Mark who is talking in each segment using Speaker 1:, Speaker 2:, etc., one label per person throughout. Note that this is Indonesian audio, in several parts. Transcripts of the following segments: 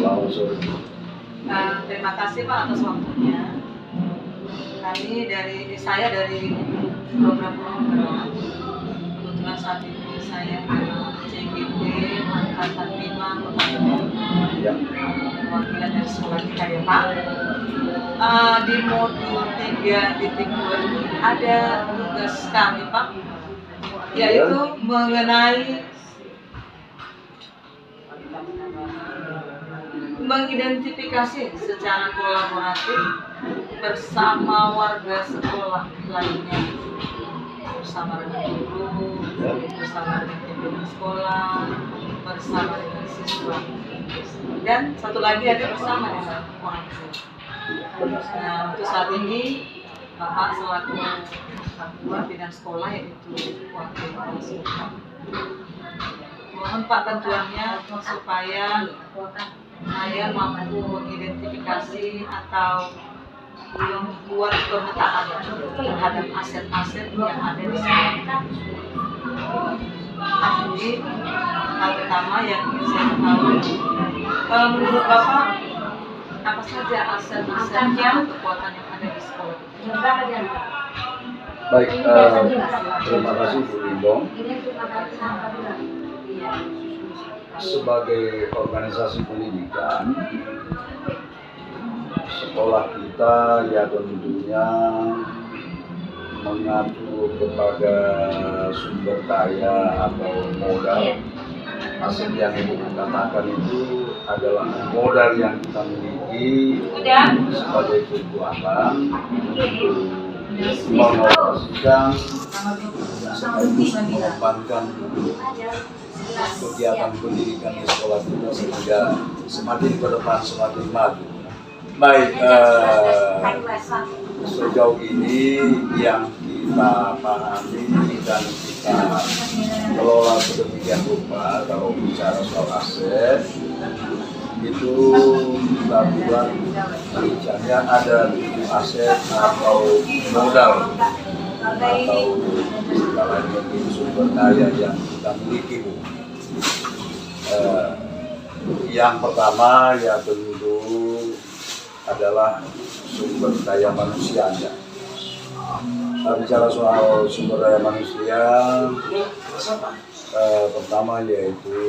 Speaker 1: Selamat sore.
Speaker 2: Terima kasih Pak atas waktunya. Saya dari program kebetulan saat ini saya CGP Angkatan 5 Kota Depok, perwakilan dari sekolah kita ya Pak. Di modul 3.2 ini ada tugas kami Pak, yaitu mengenai mengidentifikasi secara kolaboratif bersama warga sekolah lainnya, bersama dengan guru, bersama dengan pimpinan sekolah, bersama dengan siswa, dan satu lagi ada bersama dengan orang tua. Nah, untuk saat ini Bapak selaku pimpinan sekolah yaitu wakil kepala sekolah, mohon Pak bantuannya supaya saya mampu mengidentifikasi atau membuat pemetaan terhadap aset-aset yang ada di sekolah. Jadi hal pertama yang ingin saya ketahui, menurut Bapak apa saja aset-aset yang kekuatan yang ada di sekolah?
Speaker 1: Baik, terima kasih Bu Lindong. Sebagai organisasi pendidikan, sekolah kita ya tentunya mengacu kepada sumber daya atau modal. Aset yang Ibu katakan itu adalah modal yang kita miliki sebagai kekuatan untuk mengoperasikan sekaligus mengembangkan kegiatan pendidikan di sekolah kita sehingga semakin ke depan semakin maju. Baik, sejauh ini yang kita pahami dan kita kelola sedemikian rupa kalau bicara soal aset itu kita buat misalnya ada aset atau modal atau istilahnya sumber daya yang kita miliki Bu. Yang pertama ya tentu adalah sumber daya manusianya. Bicara soal sumber daya manusia, pertama yaitu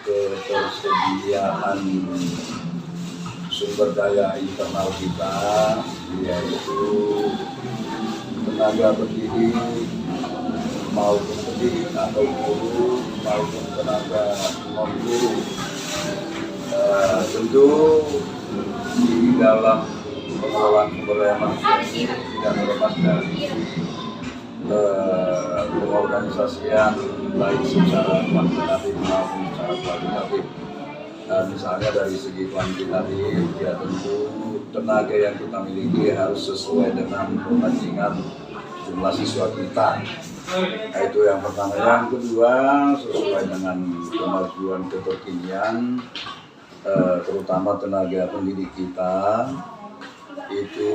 Speaker 1: ketersediaan sumber daya internal kita, yaitu tenaga pendidik maupun pendidik atau guru maupun tenaga non guru. Tentu di dalam pengelolaan sumber daya manusia ini tidak terlepas dari pengorganisasian baik secara kuantitatif maupun secara kualitatif. Misalnya dari segi kuantitatif ya tentu tenaga yang kita miliki harus sesuai dengan perbandingan jumlah siswa kita. Nah, itu yang pertama. Yang kedua, sesuai dengan kemajuan keterkinian, terutama tenaga pendidik kita itu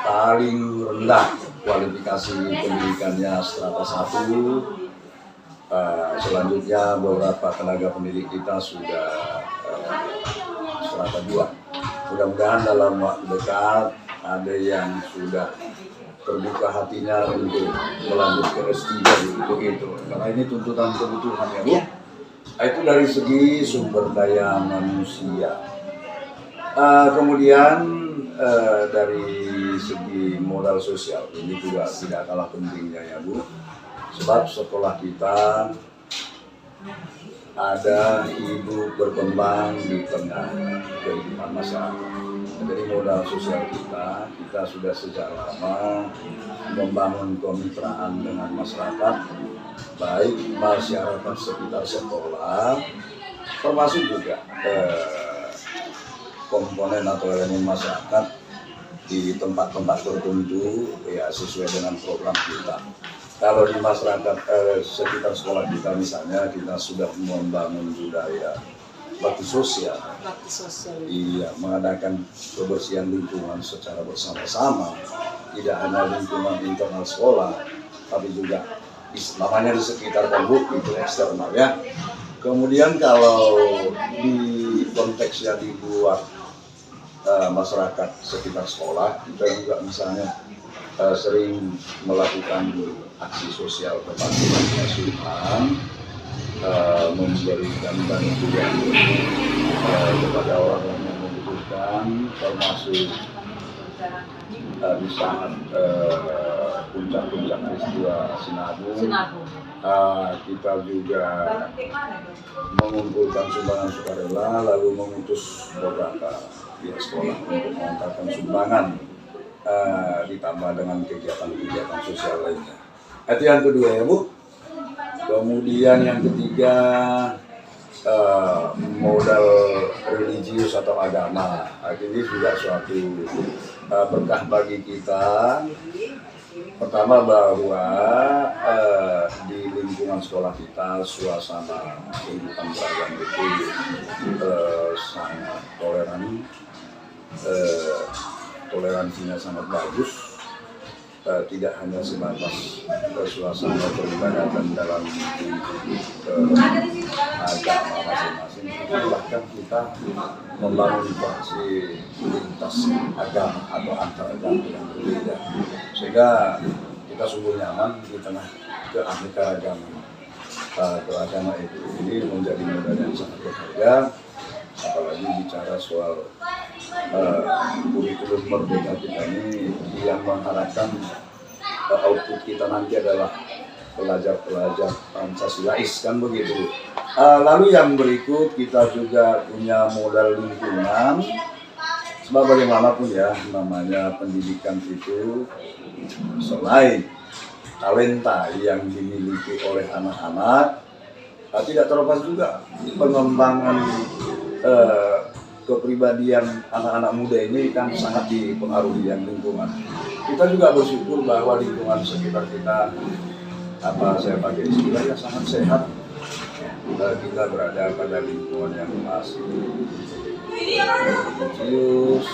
Speaker 1: paling rendah kualifikasi pendidikannya strata 1. Selanjutnya beberapa tenaga pendidik kita sudah strata 2. Mudah-mudahan dalam waktu dekat ada yang sudah terbuka hatinya untuk melanjut ke S3 begitu. Karena ini tuntutan kebutuhan ya Bu. Itu dari segi sumber daya manusia. Kemudian dari segi modal sosial ini juga tidak kalah pentingnya ya Bu. Sebab sekolah kita ada hidup berkembang di tengah kehidupan masyarakat. Jadi modal sosial kita sudah sejak lama membangun kemitraan dengan masyarakat, baik masyarakat sekitar sekolah, termasuk juga komponen atau elemen masyarakat di tempat-tempat tertentu ya sesuai dengan program kita. Kalau di masyarakat sekitar sekolah kita misalnya kita sudah membangun budaya bakti sosial. Iya, mengadakan kebersihan lingkungan secara bersama-sama, tidak hanya lingkungan internal sekolah, tapi juga namanya di sekitar kampus itu eksternal ya. Kemudian kalau di konteks yang dibuat masyarakat sekitar sekolah, kita juga misalnya sering melakukan aksi sosial kepada asuhan, memberikan bantuan kepada orang yang membutuhkan, termasuk di saat puncak-puncak peristiwa Sinabung. Kita juga mengumpulkan sumbangan sukarela, lalu mengutus beberapa pihak sekolah untuk mengantarkan sumbangan, ditambah dengan kegiatan-kegiatan sosial lainnya. Itu yang kedua ya Bu. Kemudian yang ketiga, modal religius atau agama. Ini juga suatu berkah bagi kita. Pertama bahwa di lingkungan sekolah kita suasana kehidupan beragama itu sangat toleran, toleransinya sangat bagus. Tidak hanya sebatas suasana peribadatan dalam agama masing-masing, bahkan kita membangun interaksi lintas agama atau antar agama yang berbeda, sehingga kita sungguh nyaman di tengah keanekaragaman beragama itu. Ini menjadi modal yang sangat berharga, apalagi bicara soal kurikulum merdeka kita ini yang mengharapkan output kita nanti adalah pelajar-pelajar Pancasilais, kan begitu. Lalu yang berikut, kita juga punya modal lingkungan. Sebab bagaimanapun ya, namanya pendidikan itu selain talenta yang dimiliki oleh anak-anak, tidak terlepas juga pengembangan kepribadian anak-anak muda ini kan sangat dipengaruhi yang lingkungan. Kita juga bersyukur bahwa lingkungan sekitar kita, saya pakai istilahnya, sangat sehat. Kita berada pada lingkungan yang masih religius,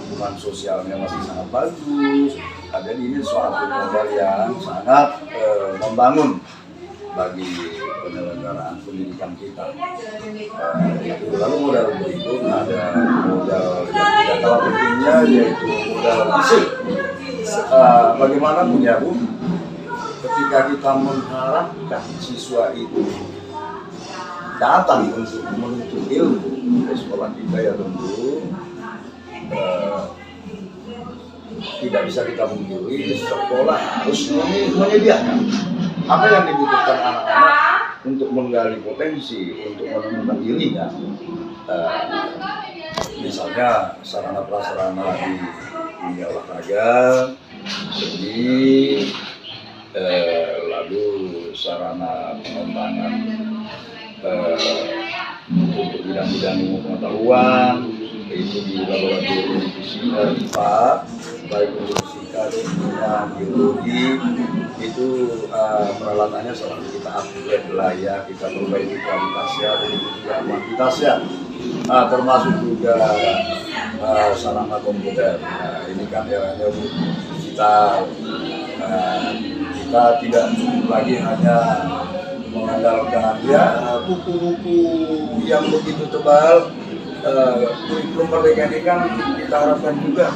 Speaker 1: hubungan sosialnya masih sangat bagus. Jadi ini suatu modal yang sangat membangun bagi penyelenggaraan pendidikan kita. Lalu modal berikut ada modal yang tidak kalah pentingnya, yaitu modal fisik. Bagaimana punya Bu, ketika kita mengharapkan siswa itu datang untuk menuntut ilmu di sekolah kita, ya tentu tidak bisa kita pungkiri, sekolah harus menyediakan apa yang dibutuhkan anak-anak untuk menggali potensi, untuk menemukan dirinya. Misalnya sarana prasarana di dunia olahraga, seni, lalu sarana pengembangan untuk bidang-bidang ilmu pengetahuan, yaitu di laboratorium fisika, IPA, baik untuk fisika, kimia, biologi, itu peralatannya selalu kita upgrade lah ya, kita perbaiki kualitasnya dan juga kuantitasnya, termasuk juga sarana komputer. Ini kan eranya digital, kita tidak lagi hanya mengandalkan ya buku-buku yang begitu tebal. Kurikulum merdeka ini kan kita harapkan juga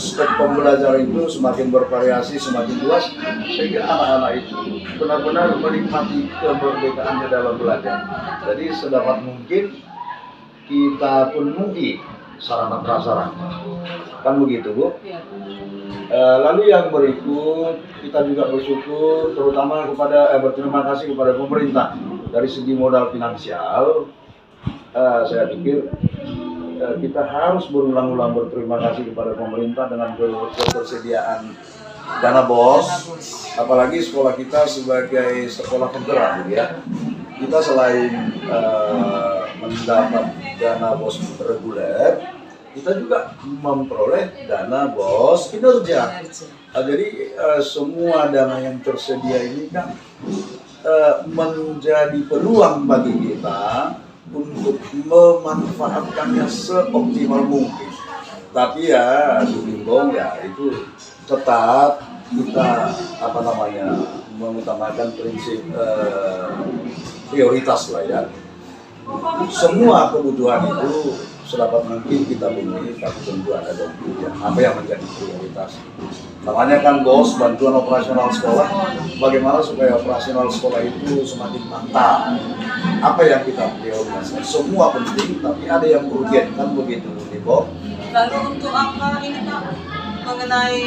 Speaker 1: skop pembelajaran itu semakin bervariasi, semakin luas, sehingga anak-anak itu benar-benar menikmati kemerdekaannya dalam belajar. Jadi sedapat mungkin kita penuhi sarana prasarana, kan begitu Bu. Lalu yang berikut, kita juga bersyukur terutama berterima kasih kepada pemerintah. Dari segi modal finansial, saya pikir kita harus berulang-ulang berterima kasih kepada pemerintah dengan ketersediaan dana BOS. Apalagi sekolah kita sebagai sekolah penggerak, ya. Kita selain mendapat dana BOS reguler, kita juga memperoleh dana BOS kinerja. Jadi semua dana yang tersedia ini kan menjadi peluang bagi kita untuk memanfaatkannya seoptimal mungkin. Tapi ya, dihimbau ya itu tetap kita mengutamakan prinsip prioritas lah ya. Semua kebutuhan itu sedapat mungkin kita penuhi, tapi tentu ada dong ya, apa yang menjadi prioritas. Namanya kan bos, bantuan operasional sekolah, bagaimana supaya operasional sekolah itu semakin mantap. Apa yang kita prioritaskan, semua penting, tapi ada yang urgent kan begitu nih Bob.
Speaker 2: Lalu untuk angka ini Pak, mengenai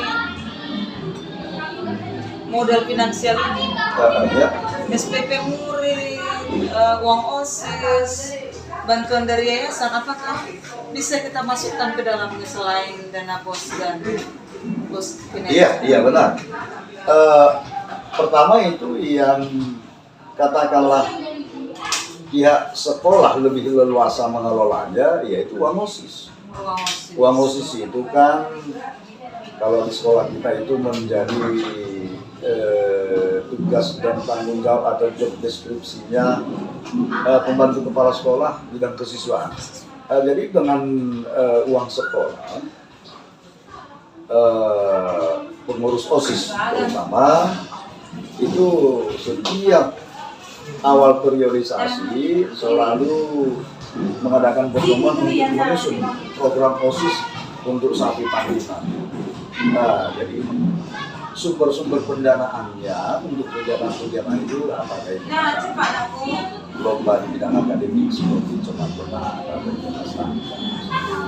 Speaker 2: modal finansial ini,
Speaker 1: Ya.
Speaker 2: SPP murid, uang OSIS, bantuan dari yayasan, apakah bisa kita masukkan ke dalamnya selain dana BOS dan BOS kinerja?
Speaker 1: Iya benar. Pertama itu yang katakanlah pihak sekolah lebih leluasa mengelolanya, yaitu uang OSIS.
Speaker 2: Uang OSIS.
Speaker 1: Uang OSIS itu kan kalau di sekolah kita itu menjadi tugas dan tanggung jawab atau job deskripsinya pembantu kepala sekolah bidang kesiswaan. Jadi dengan uang sekolah, pengurus OSIS terutama itu setiap awal priorisasi selalu mengadakan pertemuan untuk menyusun program OSIS untuk sapi panggilan. Nah, jadi sumber-sumber pendanaannya untuk kegiatan-kegiatan itu apakah itu lomba di bidang akademik seperti cemat benar atau internasional,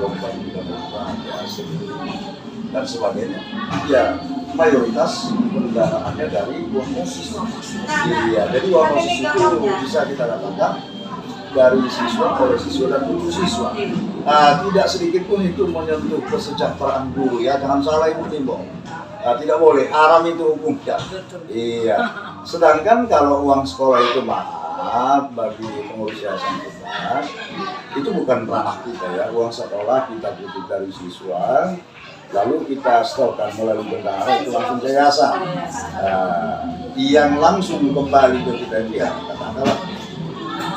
Speaker 1: lomba di bidang olahraga, seni dan sebagainya. Ya, mayoritas pendanaannya dari uang OSIS. Iya, jadi uang OSIS itu bisa kita katakan dari siswa oleh siswa dan untuk siswa. Tidak sedikit pun itu menyentuh kesejahteraan guru ya, jangan salah itu timbong. Tidak boleh, haram itu hukumnya. Iya. Sedangkan kalau uang sekolah itu maaf bagi pengurus yayasan kita, itu bukan ranah kita ya. Uang sekolah kita kutip dari siswa, lalu kita setorkan melalui bendahara itu langsung ke yayasan. Yang langsung kembali ke kita itu ya katakanlah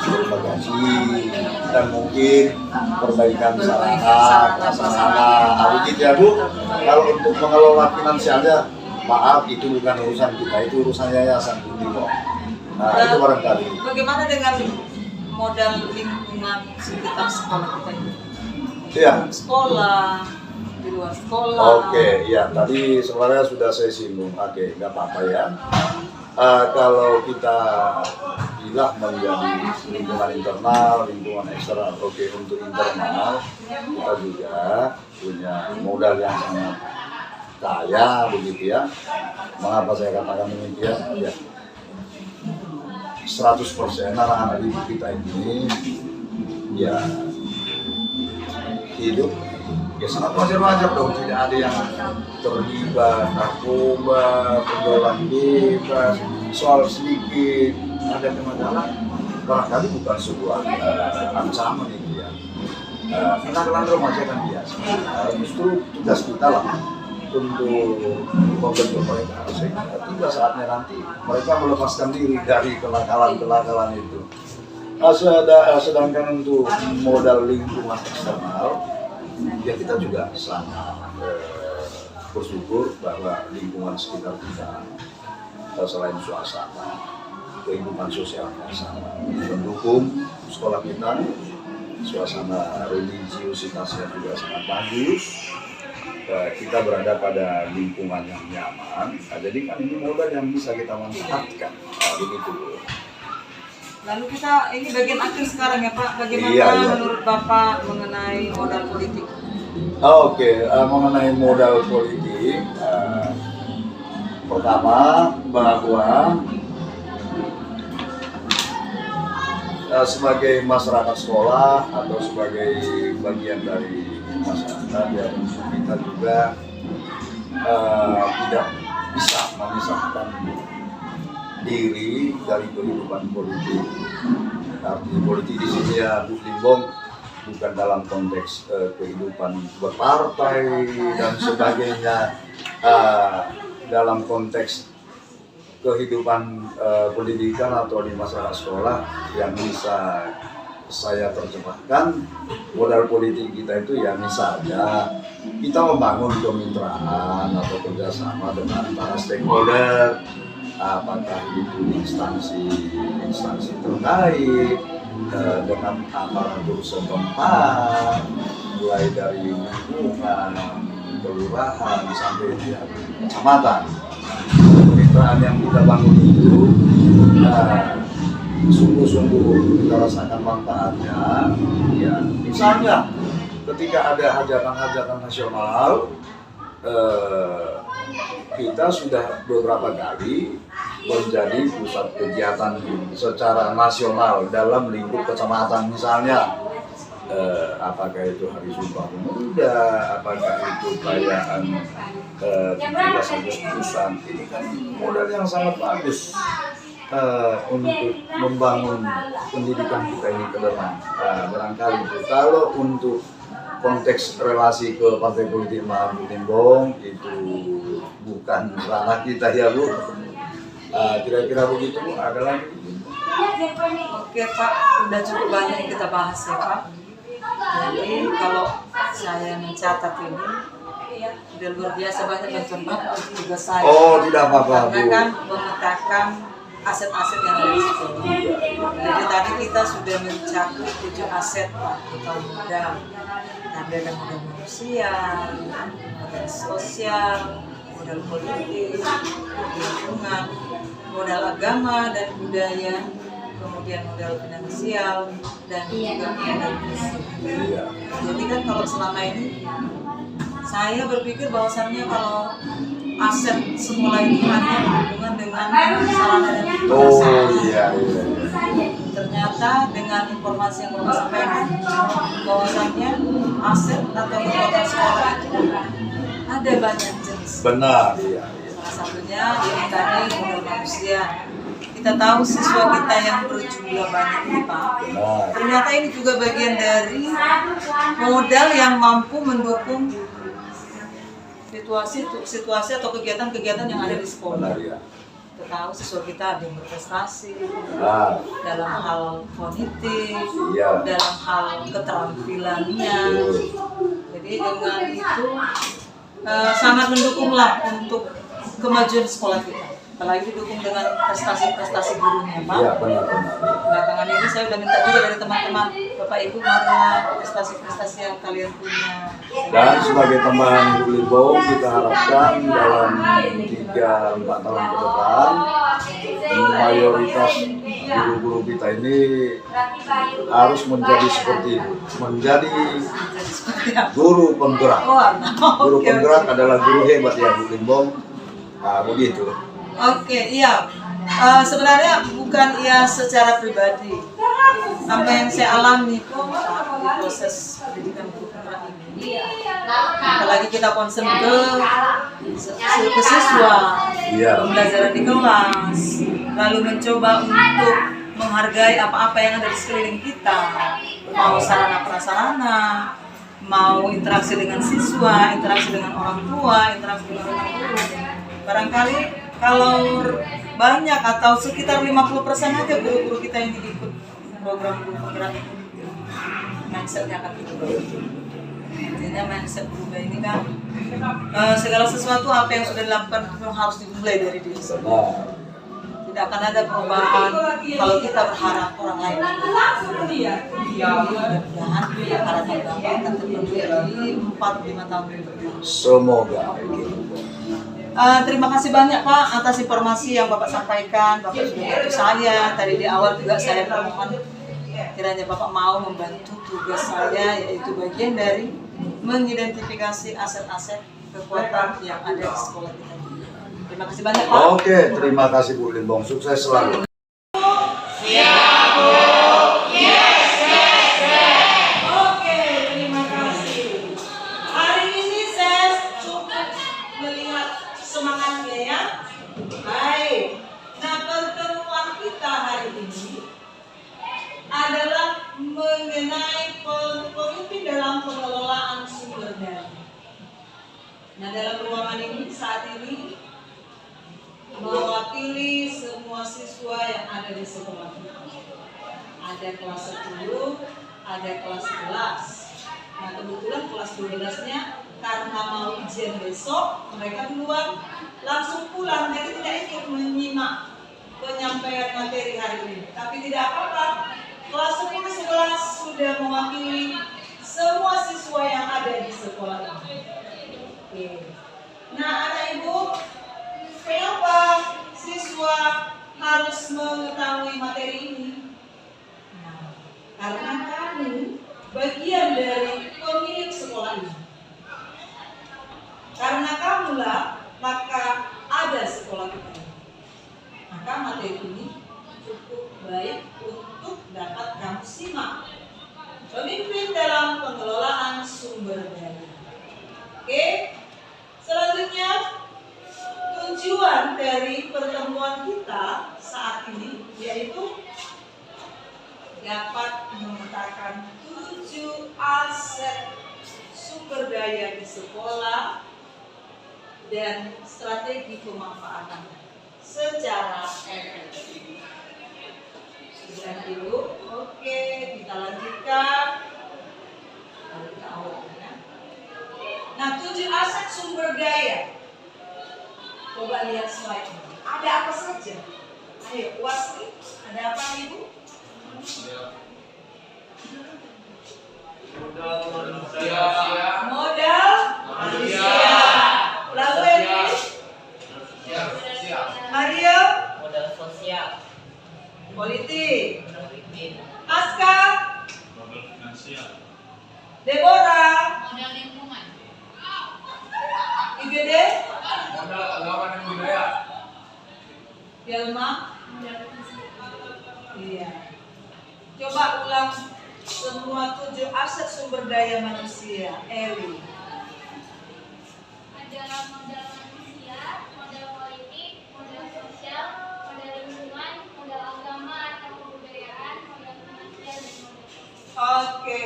Speaker 1: berupa gaji dan mungkin perbaikan sarana, prasarana, begitu ya Bu. Kalau untuk mengelola finansialnya, maaf itu bukan urusan kita, itu urusan yayasan Bu. Nah itu barangkali.
Speaker 2: Bagaimana dengan modal lingkungan sekitar sekolah kita ini?
Speaker 1: Iya.
Speaker 2: Sekolah, di luar sekolah.
Speaker 1: Oke, ya tadi sebenarnya sudah saya singgung. Oke, nggak apa-apa ya. Kalau kita bilang menjadi lingkungan internal, lingkungan eksternal, oke untuk internal kita juga punya modal yang sangat kaya begitu ya. Mengapa saya katakan demikian? Ya, 100% anak-anak didik kita ini ya hidup ya sangat wajar-wajar dong, tidak ada yang terlibat narkoba, penjualan bebas, soal sedikit ada kemasalah barangkali bukan sebuah ancaman itu ya. Kenakalan remaja kan biasa. Justru tugas kita lah untuk membentuk mereka sehingga tiba saatnya nanti mereka melepaskan diri dari kenakalan-kenakalan itu. Sedangkan untuk modal lingkungan eksternal ya kita juga sangat bersyukur bahwa lingkungan sekitar kita selain suasana, kehidupan sosialnya sangat mendukung sekolah kita, suasana religiusitasnya juga sangat bagus, kita berada pada lingkungan yang nyaman, jadi kan ini modal yang bisa kita manfaatkan, begitu.
Speaker 2: Lalu kita, ini bagian akhir sekarang ya Pak, bagaimana
Speaker 1: Iya.
Speaker 2: menurut Bapak mengenai modal politik?
Speaker 1: Oke, mengenai modal politik, pertama bahwa sebagai masyarakat sekolah atau sebagai bagian dari masyarakat ya kita juga tidak bisa memisahkan diri dari kehidupan politik. Arti politik di sini ya Bu Limbong bukan dalam konteks kehidupan berpartai dan sebagainya, dalam konteks kehidupan pendidikan atau di masyarakat sekolah yang bisa saya terjemahkan modal politik kita itu ya misalnya kita membangun kemitraan atau kerjasama dengan para stakeholder apakah itu instansi terkait dengan aparatur setempat, mulai dari lingkungan, kelurahan sampai di kecamatan. Kemitraan yang kita bangun itu sungguh-sungguh kita rasakan manfaatnya. Ya, misalnya ketika ada hajatan-hajatan nasional, kita sudah beberapa kali menjadi pusat kegiatan secara nasional dalam lingkup kecamatan, misalnya apakah itu Hari Sumpah Pemuda, apakah itu perayaan 17 Agustusan. Ini kan modal yang sangat bagus untuk membangun pendidikan kita ini ke depan. Barangkali itu kalau untuk konteks relasi ke partai politik Mahfud Limbong itu bukan ranah kita ya Bu. Kira-kira begitu Bu, ada lagi?
Speaker 2: Oke Pak, udah cukup banyak yang kita bahas ya Pak. Jadi kalau saya mencatat ini udah luar biasa banyak bantuan Bapak untuk tugas saya.
Speaker 1: Oh, tidak apa-apa Bu.
Speaker 2: Karena kan memetakan aset-aset yang ada di situ. Jadi tadi kita sudah mencakup 7 aset Pak, atau modal. Ada yang modal manusia, modal sosial, modal politik, lingkungan, modal agama dan budaya, kemudian modal finansial dan juga modal fisik. Jadi kan kalau selama ini saya berpikir bahwasannya kalau aset semula itu hanya berhubungan dengan sarana dan prasarana.
Speaker 1: Iya.
Speaker 2: Ternyata dengan informasi yang Bapak sampaikan bahwasannya aset atau kekuatan sekolah itu ada banyak jenis.
Speaker 1: Benar, iya.
Speaker 2: Salah satunya yang tadi modal manusia. Kita tahu siswa kita yang berjumlah banyak ini Pak.
Speaker 1: Benar.
Speaker 2: Ternyata ini juga bagian dari modal yang mampu mendukung situasi atau kegiatan-kegiatan yang ada di sekolah.
Speaker 1: Benar, ya.
Speaker 2: Kita tahu siswa kita ada yang berprestasi dalam hal kognitif, dalam hal keterampilannya. Jadi dengan itu sangat mendukunglah untuk kemajuan sekolah kita. Apalagi didukung dengan prestasi-prestasi gurunya, Pak.
Speaker 1: Iya, benar.
Speaker 2: Belakangan ini saya udah minta juga dari teman-teman, Bapak Ibu, marilah prestasi-prestasi yang kalian punya.
Speaker 1: Dan sebagai tambahan Bu Limbong, kita harapkan dalam 3-4 tahun ke depan, mayoritas guru-guru kita ini harus menjadi seperti itu, menjadi guru penggerak. Guru penggerak adalah guru hebat ya Bu Limbong. Begitu.
Speaker 2: Oke, iya. Sebenarnya bukan ia secara pribadi. Apa yang saya alami di proses pendidikan guru penggerak ini. Apalagi kita concern ke siswa, pembelajaran di kelas, lalu mencoba untuk menghargai apa-apa yang ada di sekeliling kita, mau sarana prasarana, mau interaksi dengan siswa, interaksi dengan orang tua, interaksi dengan orang guru. Barangkali kalau banyak atau sekitar 50% aja guru-guru kita yang ikut program guru penggerak ini, mindsetnya akan berubah. Artinya mindset berubah ini kan segala sesuatu apa yang sudah dilakukan itu harus dimulai dari diri sendiri. Tidak akan ada perubahan kalau kita berharap orang lain. Mudah-mudahan harapan Bapak akan terpenuhi di 4-5 tahun berikutnya.
Speaker 1: Semoga.
Speaker 2: Terima kasih banyak Pak atas informasi yang Bapak sampaikan. Bapak sudah bantu saya. Tadi di awal juga saya mohon kiranya Bapak mau membantu tugas saya, yaitu bagian dari mengidentifikasi aset-aset kekuatan yang ada di sekolah kita. Terima kasih banyak Pak.
Speaker 1: Oke, terima kasih Bu Limbong. Sukses selalu.
Speaker 2: Adalah mengenai pemimpin dalam pengelolaan sumber daya. Nah, dalam ruangan ini saat ini mewakili semua siswa yang ada di sekolah kita. Ada kelas 10, ada kelas 11. Nah, kebetulan kelas 12-nya karena mau ujian besok, mereka duluan langsung pulang, jadi tidak ikut menyimak penyampaian materi hari ini. Tapi tidak apa-apa, kelas 10 11 sudah mewakili semua siswa yang ada di sekolah ini. Oke. Nah, anak ibu, kenapa siswa harus mengetahui materi ini? Nah, karena kamu bagian dari pemilik sekolah ini. Karena kamulah, maka ada sekolah kita ini. Maka materi ini cukup baik untuk dapat kamu simak. Pemimpin dalam pengelolaan sumber daya. Oke, selanjutnya tujuan dari pertemuan kita saat ini yaitu dapat memetakan 7 aset sumber daya di sekolah dan strategi pemanfaatan secara efektif. Sudah dulu, oke, kita lanjutkan. Kita awal ya. Nah, 7 aset sumber daya. Coba lihat slide ini. Ada apa saja? Ayo, Wasli, ada apa ibu?
Speaker 3: Modal manusia.
Speaker 2: Modal manusia. Lalu ini Mario,
Speaker 4: Modal sosial.
Speaker 2: politik.
Speaker 4: Modal bikin.
Speaker 2: Aska,
Speaker 3: Modal finansial.
Speaker 2: Deborah,
Speaker 5: Modal lingkungan.
Speaker 2: IGD,
Speaker 3: Modal agama dan budaya.
Speaker 2: Delma.
Speaker 5: Modal fisik.
Speaker 2: Iya. Coba ulang semua 7 aset sumber daya manusia. Eli.
Speaker 5: Ada modal manusia, modal politik, modal sosial, modal lingkungan, modal agama atau kebudayaan, modal finansial dan modal fisik.
Speaker 2: Oke,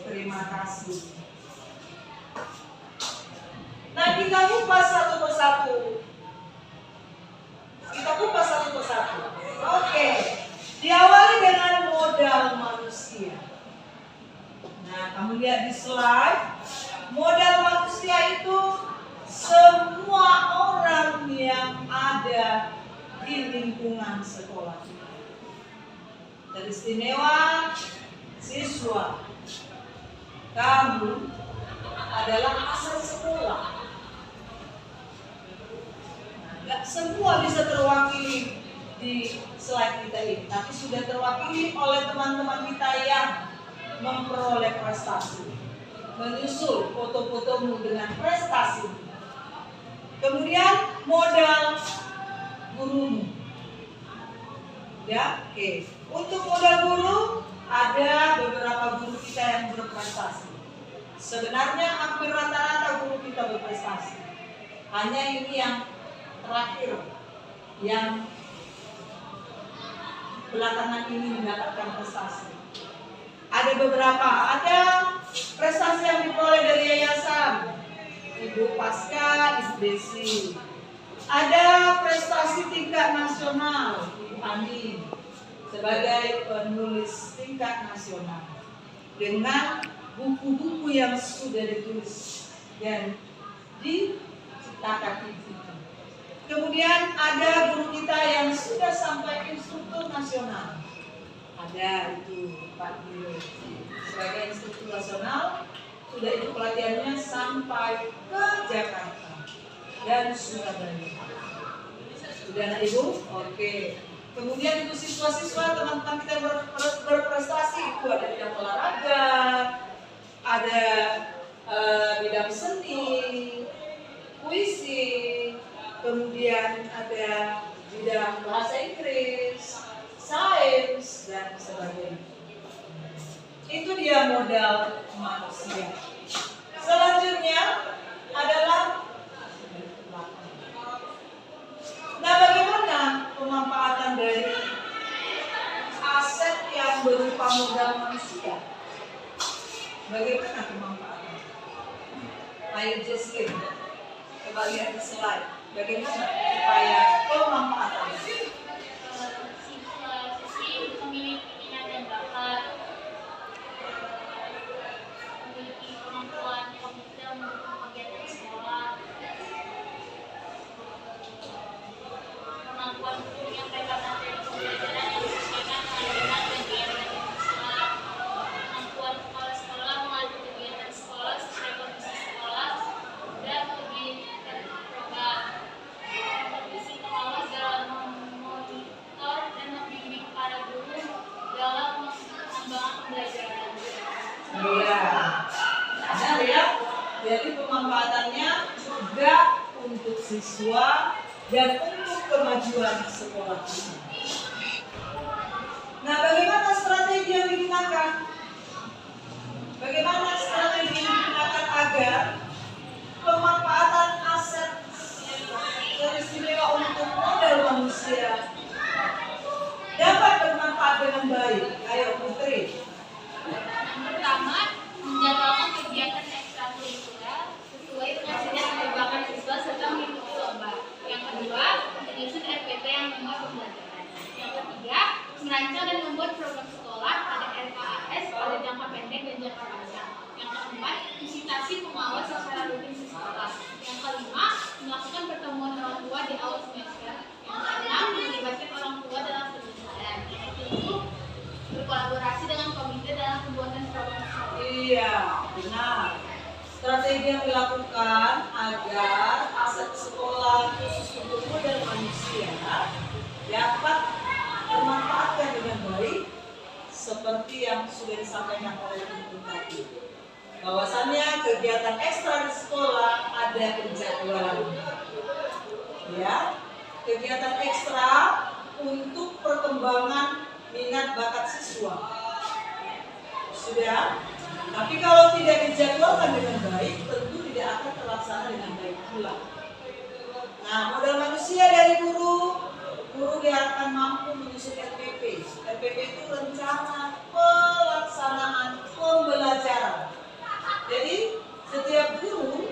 Speaker 2: terima kasih. Nah, kita kupas satu persatu. Oke, diawali dengan modal manusia. Nah, kamu lihat di slide, modal manusia itu semua orang yang ada di lingkungan sekolah. Teristimewa siswa. Kamu adalah asal sekolah. Nah, gak semua bisa terwakili di slide kita ini, tapi sudah terwakili oleh teman-teman kita yang memperoleh prestasi. Menyusul foto-fotomu dengan prestasi. Kemudian modal gurumu. Ya, oke. Untuk modal guru, ada beberapa guru kita yang berprestasi. Sebenarnya hampir rata-rata guru kita berprestasi. Hanya ini yang terakhir, yang belakangan ini mendapatkan prestasi. Ada beberapa, ada prestasi yang diperoleh dari yayasan Ibu Pasca, Ibu Desi. Ada prestasi tingkat nasional, Ibu Andi sebagai penulis tingkat nasional dengan buku-buku yang sudah ditulis dan diciptakan itu. Kemudian ada guru kita yang sudah sampai instruktur nasional. Ada itu Pak Giro sebagai instruktur nasional, sudah itu pelatihannya sampai ke Jakarta dan Surabaya. Sudah anak ibu? Oke. Kemudian itu siswa-siswa teman-teman kita berprestasi itu ada bidang olahraga, ada bidang seni, puisi, kemudian ada bidang bahasa Inggris, sains, dan sebagainya. Itu dia modal manusia. Selanjutnya adalah, nah bagaimana pemanfaatan dari aset yang berupa modal manusia? Bagaimana pemanfaatan? Ayo Jesslyn, coba lihat di slide. Bagaimana upaya pemanfaatannya?
Speaker 5: Siswa-siswi memiliki minat dan bakat, memiliki kemampuan komputer mendukung kegiatan
Speaker 2: Iya. Nah, lihat. Jadi pemanfaatannya juga untuk siswa dan untuk kemajuan sekolah. Nah, bagaimana strategi yang digunakan? Bagaimana strategi yang digunakan agar pemanfaatan aset teristimewa untuk modal manusia dapat bermanfaat dengan baik? Ayo, Putri.
Speaker 5: Yang pertama, menjadwalkan kegiatan ekstrakurikuler sesuai dengan jenjang perkembangan siswa serta mengikuti lomba. Yang kedua, menyusun RPP yang membuat pembelajaran. Yang ketiga, merancang dan membuat program sekolah pada RKAS pada jangka pendek dan jangka panjang. Yang keempat, visitasi pengawas secara rutin di sekolah. Yang kelima, melakukan pertemuan orang tua di awal semester. Yang keenam, melibatkan orang tua dalam penyelesaian. Yang ketujuh, berkolaborasi dengan komite dalam pembuatan program sekolah.
Speaker 2: Iya, benar. Strategi yang dilakukan agar aset sekolah khusus untuk modal manusia dapat bermanfaatkan dengan baik seperti yang sudah disampaikan oleh Ibu tadi. Bahwasannya kegiatan ekstra di sekolah ada penjadwalan. Ya, kegiatan ekstra untuk perkembangan minat bakat siswa. Sudah, tapi kalau tidak dijadwalkan dengan baik, tentu tidak akan terlaksana dengan baik pula. Nah, modal manusia dari guru diharapkan mampu menyusun RPP. RPP itu rencana pelaksanaan pembelajaran. Jadi, setiap guru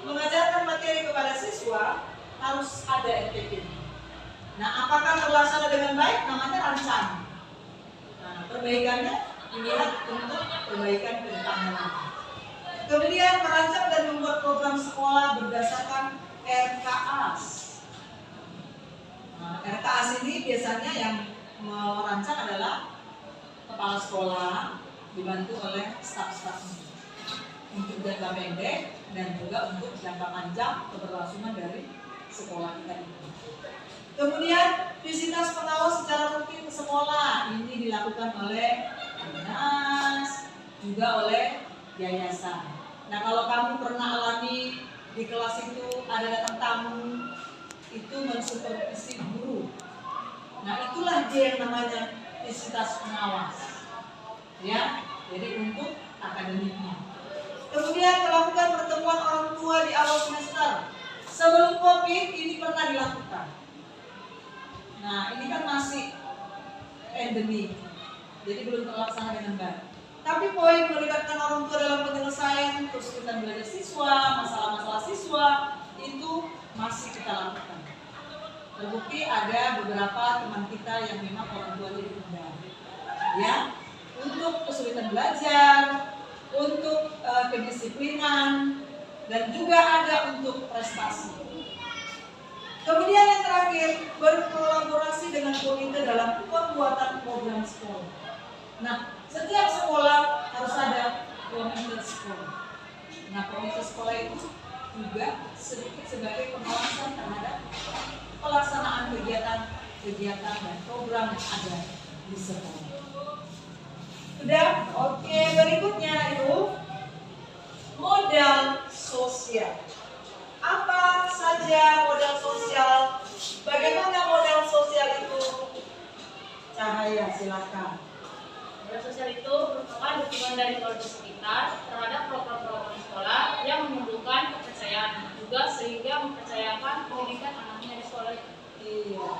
Speaker 2: mengajarkan materi kepada siswa harus ada RPP. Nah, apakah terlaksana dengan baik? Namanya rancangan. Nah, perbaikannya dilihat untuk perbaikan ke depannya. Kemudian merancang dan membuat program sekolah berdasarkan RKAS. Nah, RKAS ini biasanya yang merancang adalah kepala sekolah dibantu oleh staf-stafnya untuk jangka pendek dan juga untuk jangka panjang keberlangsungan dari sekolah kita ini. Kemudian visitasi pengawas secara rutin ke sekolah ini dilakukan oleh dinas juga oleh yayasan. Nah, kalau kamu pernah alami di kelas itu ada datang tamu itu mensupervisi guru. Nah, itulah dia yang namanya visitasi pengawas. Ya, jadi untuk akademiknya. Kemudian melakukan pertemuan orang tua di awal semester. Sebelum COVID ini pernah dilakukan. Nah, ini kan masih endemi, jadi belum terlaksana dengan baik. Tapi poin melibatkan orang tua dalam penyelesaian kesulitan belajar siswa, masalah-masalah siswa itu masih kita lakukan. Terbukti ada beberapa teman kita yang memang orang tuanya diundang, ya, untuk kesulitan belajar, untuk kedisiplinan, dan juga ada untuk prestasi. Kemudian yang terakhir, berkolaborasi dengan komite dalam pembuatan program sekolah. Nah, setiap sekolah harus ada komite sekolah. Nah, komite sekolah itu juga sedikit sebagai pengawasan terhadap pelaksanaan kegiatan dan program yang ada di sekolah. Sudah? Oke, berikutnya itu modal sosial. Apa saja modal sosial? Bagaimana modal sosial itu? Cahaya, silakan.
Speaker 4: Modal sosial itu merupakan dukungan dari keluarga sekitar terhadap program-program sekolah yang menumbuhkan kepercayaan juga sehingga mempercayakan pendidikan anaknya di sekolah.
Speaker 2: Iya.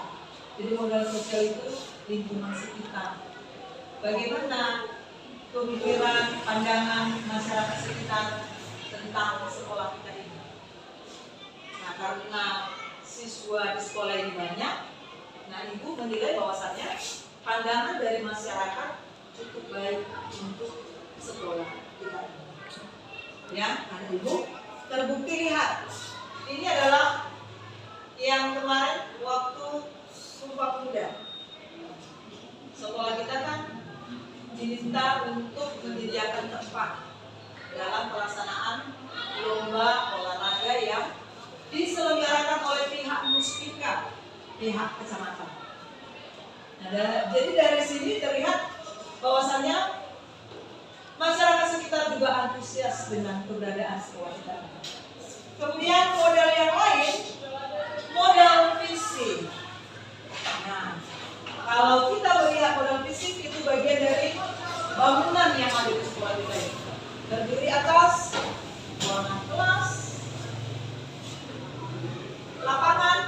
Speaker 2: Jadi modal sosial itu lingkungan sekitar. Bagaimana pemikiran, pandangan masyarakat sekitar tentang sekolah kita ini? Nah, karena siswa di sekolah ini banyak, nah ibu menilai bahwasannya pandangan dari masyarakat cukup baik untuk sekolah kita ini. Ya, karena ibu terbukti lihat, ini adalah yang kemarin waktu Sumpah Pemuda. Sekolah kita kan diminta untuk menyediakan tempat dalam pelaksanaan lomba olahraga yang diselenggarakan oleh pihak Muspika, pihak kecamatan. Nah, jadi dari sini terlihat bahwasannya masyarakat dengan keberadaan sekolah kita. Kemudian modal yang lain, modal fisik. Nah, kalau kita melihat modal fisik itu bagian dari bangunan yang ada di sekolah kita ini. Terdiri atas ruangan kelas, lapangan,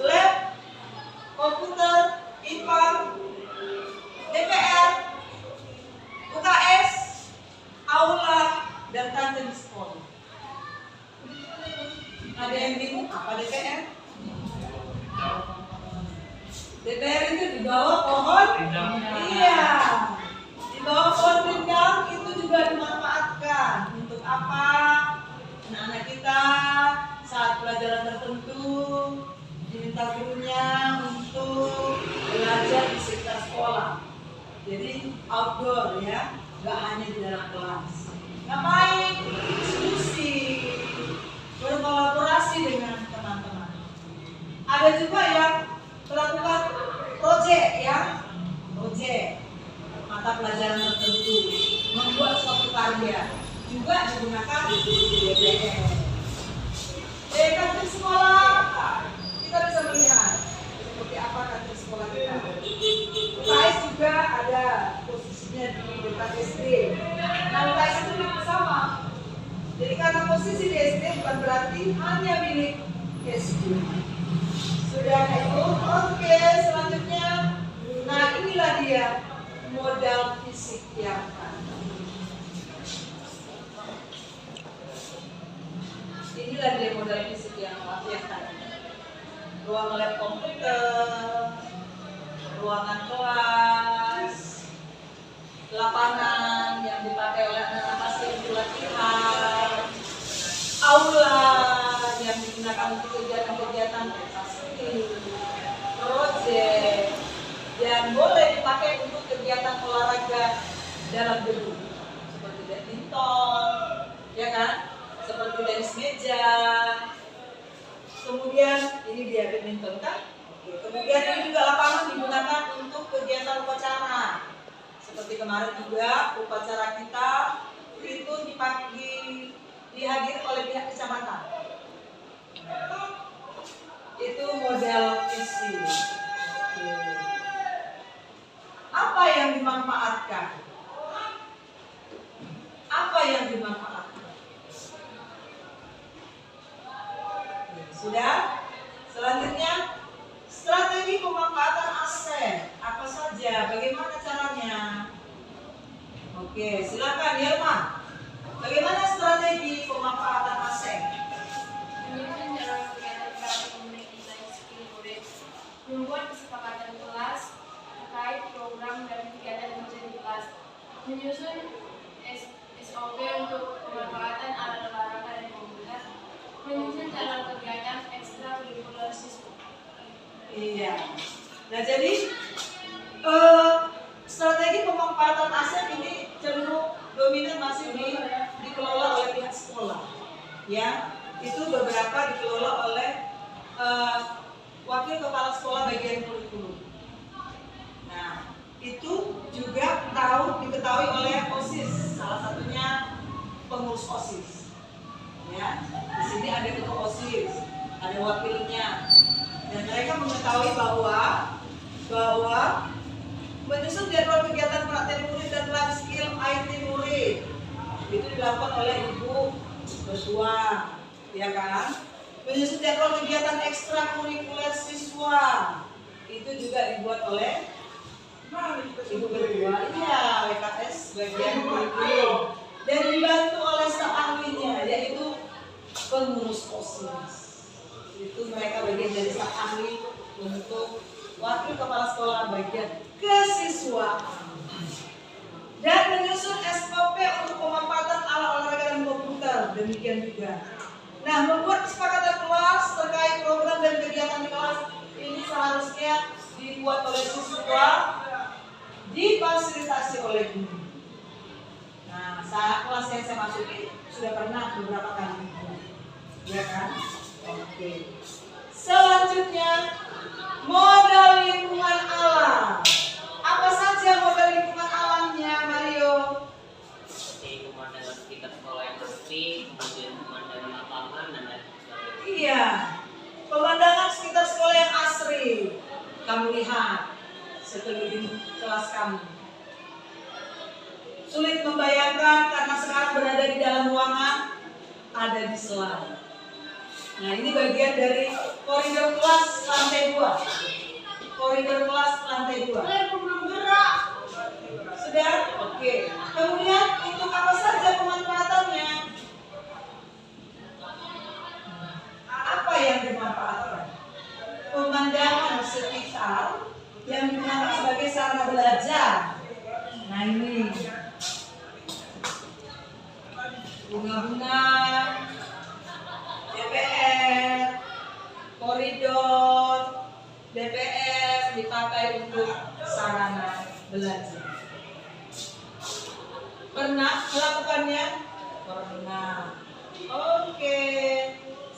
Speaker 2: lab, komputer, IPA, DPR, UKS, aula, dan kantin sekolah. Ada yang bingung apa DPR? DPR itu di bawah pohon. Iya, di bawah pohon rindang itu juga dimanfaatkan untuk apa? Anak-anak kita saat pelajaran tertentu diminta gurunya untuk belajar di sekitar sekolah. Jadi outdoor ya, nggak hanya di dalam kelas. Ngapain? Diskusi, berkolaborasi dengan teman-teman. Ada juga yang melakukan proyek ya, proyek mata pelajaran tertentu, membuat suatu karya juga digunakan DPR. Kantin sekolah kita bisa melihat seperti apa kantin sekolah kita. UKS juga ada posisinya di dekat SD. Nah, UKS itu milik bersama. Jadi karena posisi di SD bukan berarti hanya milik SD. Sudah itu, oke, selanjutnya. Nah, inilah dia modal fisik yang ada. Inilah dia modal fisik yang ada. Ruang lab komputer, ruangan kelas, lapangan yang dipakai oleh anak-anak pasien untuk latihan, aula yang digunakan untuk kegiatan-kegiatan proyek, dan boleh dipakai untuk kegiatan olahraga dalam gedung seperti badminton, ya kan? Seperti tenis meja. Kemudian ini dia badminton kan? Oke. Kemudian ini juga lapangan digunakan untuk kegiatan upacara. Seperti kemarin juga upacara kita itu dihadiri oleh pihak kecamatan. Itu model fisik. Apa yang dimanfaatkan? Apa yang dimanfaatkan? Sudah? Selanjutnya, strategi pemanfaatan aset. Apa saja? Bagaimana caranya? Oke, silakan Yelma. Bagaimana strategi pemanfaatan aset?
Speaker 5: Menyusun jalan kegiatan para pemilik desain skill murid, membuat kesepakatan kelas terkait program dan kegiatan menjadi kelas, menyusun SOP untuk pemanfaatan alat olahraga dan komputer, menyusun jalan kegiatan ekstrakurikuler siswa.
Speaker 2: Iya. Nah, jadi strategi pemanfaatan aset ini cenderung dominan masih dikelola oleh pihak sekolah. Ya, itu beberapa dikelola oleh wakil kepala sekolah bagian kurikulum. Nah, itu juga diketahui oleh OSIS, salah satunya pengurus OSIS. Ya, di sini ada ketua OSIS, ada wakilnya, dan mereka mengetahui bahwa menyusun jadwal kegiatan praktek murid dan life skill IT murid itu dilakukan oleh Ibu Ketua, ya kan? Menyusun jadwal kegiatan ekstrakurikuler siswa itu juga dibuat oleh Ibu Ketua, iya, WKS bagian kurikulum, dan dibantu oleh staf ahlinya yaitu pengurus OSIS. Itu mereka bagian dari staf ahli untuk wakil kepala sekolah bagian kesiswaan. Dan menyusun SOP untuk pemanfaatan alat olahraga dan komputer, demikian juga. Nah, membuat kesepakatan kelas terkait program dan kegiatan di kelas ini seharusnya dibuat oleh siswa, difasilitasi oleh guru. Nah, saat kelas yang saya masuki sudah pernah beberapa kali, ya kan? Oke. Selanjutnya, modal lingkungan alam. Apa saja modal lingkungan alamnya, Mario?
Speaker 6: Seperti pemandangan
Speaker 2: sekeliling kelas kami. Sulit membayangkan karena sekarang berada di dalam ruangan, ada di selai. Nah, ini bagian dari koridor kelas lantai 2. Koridor kelas lantai 2. Gerak. Sudah? Oke. Kemudian untuk apa saja pemanfaatannya? Apa yang dimanfaatkan? Pemandangan sekitar yang digunakan sebagai sarana belajar. Nah, ini bunga-bunga, DPR, koridor, DPR dipakai untuk sarana belajar. Pernah melakukannya? Pernah. Oke.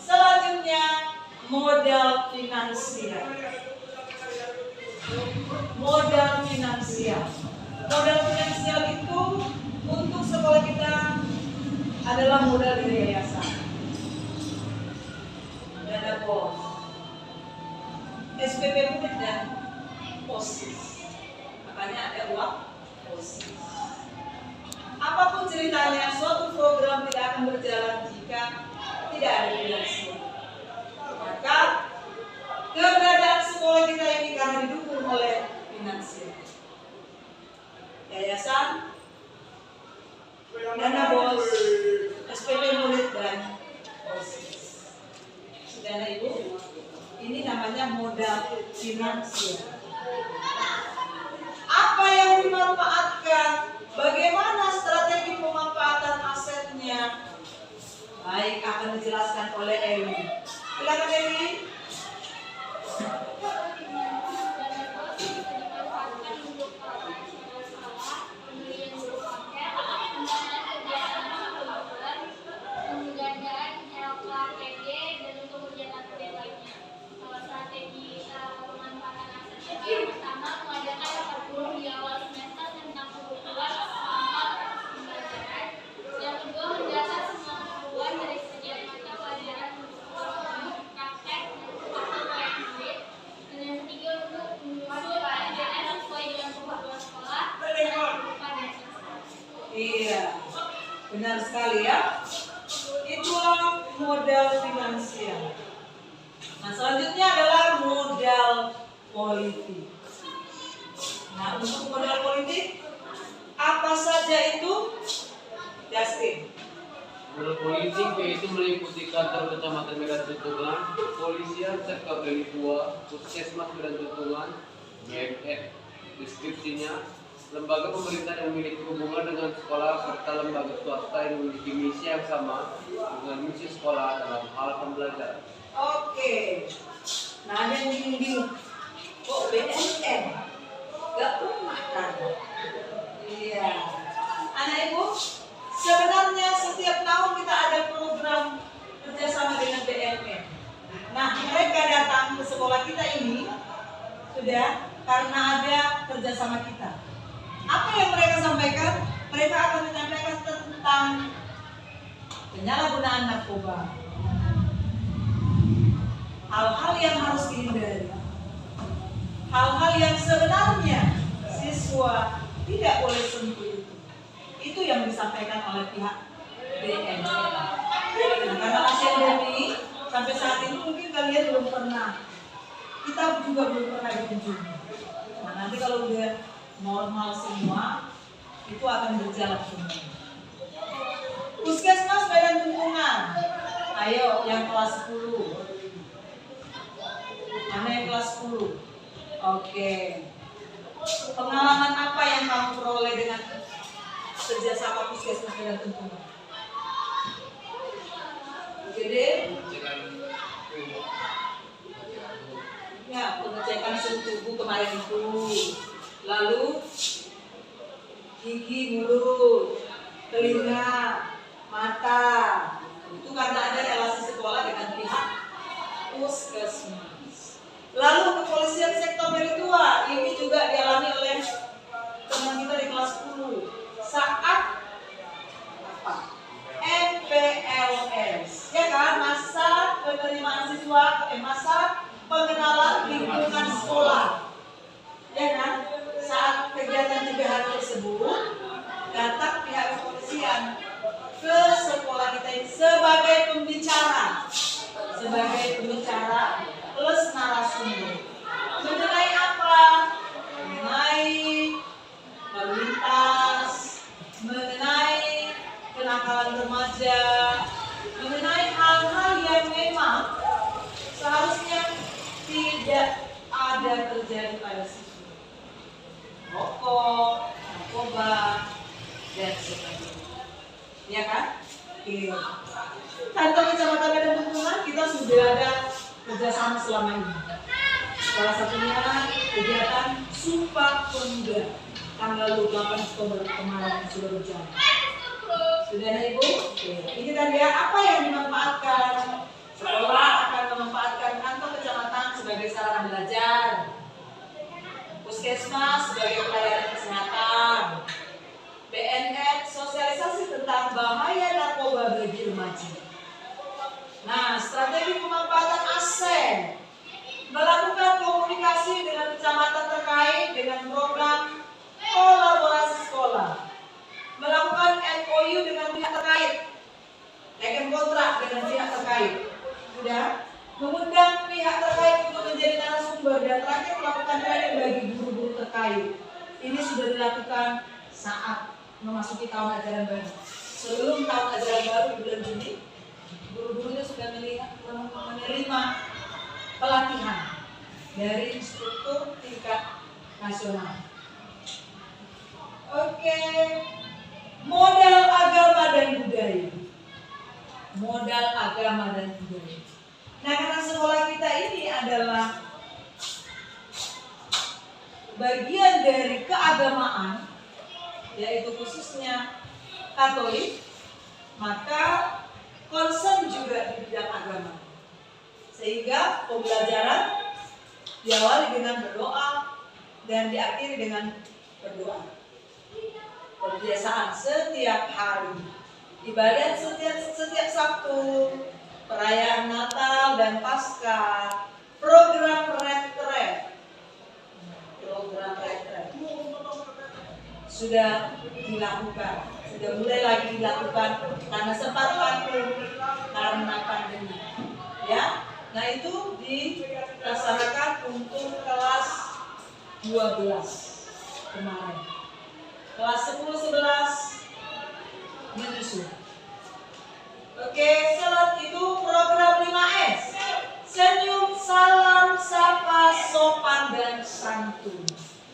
Speaker 2: Selanjutnya modal finansial. Modal finansial. Modal finansial itu untuk sekolah kita adalah modal dari yayasan. Dana bos, SPP murid dan OSIS. Makanya ada uang OSIS. Apapun ceritanya, suatu program tidak akan berjalan jika tidak ada finansial. Maka keberadaan sekolah kita ini karena didukung oleh finansial. Yayasan, dana bos, SPP murid dan OSIS. Saudara Ibu, ini namanya modal finansial. Apa yang dimanfaatkan? Bagaimana strategi pemanfaatan asetnya? Baik, akan dijelaskan oleh Ewi. Silakan Ewi. Iya, benar sekali ya. Itulah modal finansial. Nah, selanjutnya adalah modal politik. Nah, untuk modal politik, apa saja itu? Justin.
Speaker 6: Modal politik yaitu meliputi kantor kecamatan Medan Tuntungan, kepolisian serta Tua, puskesmas Medan Tuntungan, BMF, deskripsinya, lembaga pemerintah yang memiliki hubungan dengan sekolah serta lembaga swasta yang memiliki misi yang sama dengan misi sekolah dalam hal pembelajaran.
Speaker 2: Oke. Nah, ada yang bingung-bingung. Kok BNN? Gak pernah kan? Iya. Anak Ibu, sebenarnya setiap tahun kita ada program kerjasama dengan BNN. Nah, mereka datang ke sekolah kita ini sudah karena ada kerjasama kita. Apa yang mereka sampaikan? Mereka akan menyampaikan tentang penyalahgunaan narkoba, hal-hal yang harus dihindari, hal-hal yang sebenarnya siswa tidak boleh sentuh itu yang disampaikan oleh pihak BNN. Nah, karena masih endemi sampai saat ini mungkin kalian belum pernah, kita juga belum pernah dikunjungi. Nah, nanti kalau udah normal semua, itu akan berjalan semua. Puskesmas Medan Tuntungan, ayo yang kelas 10. Mana yang kelas 10? Oke. Pengalaman apa yang kamu peroleh dengan kerjasama Puskesmas Medan Tuntungan? Oke deh. Ya, pengecekan suhu tubuh kemarin itu. Lalu gigi, mulut, telinga, mata. Itu karena ada relasi sekolah dengan pihak puskesmas. Lalu kepolisian sektor Meritua, ini juga dialami oleh teman kita di kelas 10 saat apa? MPLS, ya kan, masa penerimaan siswa, masa pengenalan lingkungan sekolah, ya kan? terjadi pada siswa. Rokok, narkoba, dan sebagainya. Ya kan? Oke. Kantor Kecamatan Medan Pegunungan kita sudah ada kerjasama selama ini. Salah satunya kegiatan Sumpah Pemuda tanggal 28 Oktober kemarin sudah berjalan. Sudah ada Ibu? Oke. Ini tadi ya, apa yang dimanfaatkan? Sekolah akan memanfaatkan kantor kecamatan sebagai sarana belajar, puskesmas sebagai pelayanan kesehatan, BNN sosialisasi tentang bahaya narkoba bagi remaja. Nah, strategi pemanfaatan aset, melakukan komunikasi dengan kecamatan terkait dengan program kolaborasi sekolah, melakukan MOU dengan pihak terkait, teken kontrak dengan pihak terkait, sudah mengundang pihak terkait untuk menjadi narasumber, dan terakhir melakukan training bagi guru-guru terkait. Ini sudah dilakukan saat memasuki tahun ajaran baru. Sebelum tahun ajaran baru di bulan Juni, guru-gurunya sudah menerima pelatihan dari instruktur tingkat nasional. Oke, modal agama dan budaya. Modal agama dan budaya. Nah, karena sekolah kita ini adalah bagian dari keagamaan, yaitu khususnya Katolik, maka concern juga di bidang agama. Sehingga pembelajaran diawali dengan berdoa dan diakhiri dengan berdoa. Kebiasaan setiap hari, ibadat setiap Sabtu, perayaan Natal dan Paskah, program retret sudah dilakukan, sudah mulai lagi dilakukan karena sempat vakum karena pandemi. Ya, nah itu dilaksanakan untuk kelas 12 kemarin. Kelas 10, 11 menyusul. Oke, setelah itu program 5S. Senyum, salam, sapa, sopan, dan santun.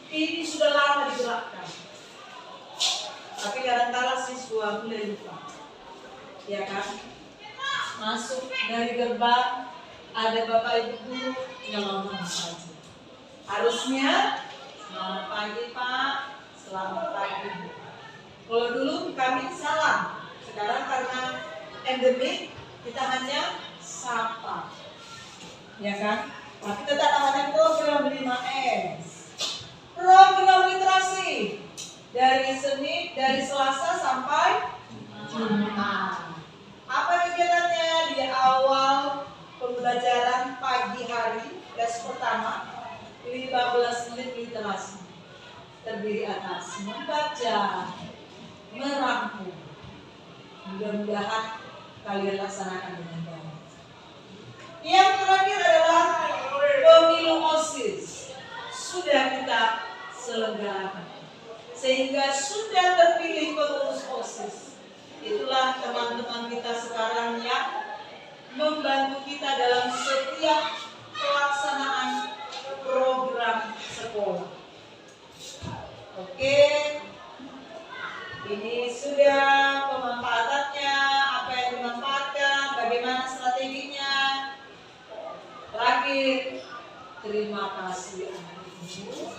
Speaker 2: Ini sudah lama digerakkan. Tapi kadang-kadang siswa mulai lupa. Ya kan? Masuk dari gerbang, ada Bapak Ibu guru yang ngomong saja. Harusnya, selamat pagi Pak, selamat pagi Bu. Kalau dulu kami salam, sekarang karena endemik kita hanya sapa, ya kan? Tapi tetap namanya program 5S, program literasi dari Selasa sampai Jumat. Apa kegiatannya? Di awal pembelajaran pagi hari, kelas pertama 15 menit literasi, terdiri atas membaca, merangkum. Mudah-mudahan kalian laksanakan dengan baik. Yang terakhir adalah pemilu OSIS. Sudah kita selenggarakan, sehingga sudah terpilih pengurus OSIS. Itulah teman-teman kita sekarang yang membantu kita dalam setiap pelaksanaan program sekolah. Oke, ini sudah pemanfaatannya, apa yang dimanfaatkan, bagaimana strateginya. Terakhir, terima kasih Ibu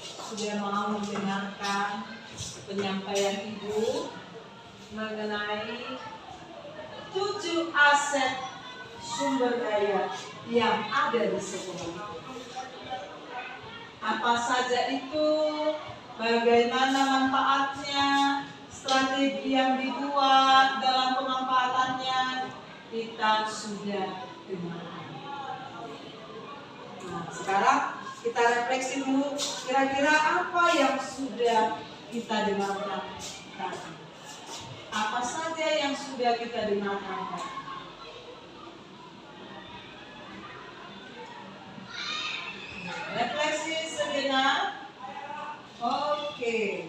Speaker 2: sudah mau mendengarkan penyampaian Ibu mengenai 7 aset sumber daya yang ada di sekolah. Apa saja itu, bagaimana manfaatnya, strategi yang dibuat dalam pemanfaatannya, kita sudah dengar. Nah, sekarang kita refleksi dulu, kira-kira apa yang sudah kita dengarkan tadi. Apa saja yang sudah kita dengarkan tadi? Refleksi sejenak. Oke.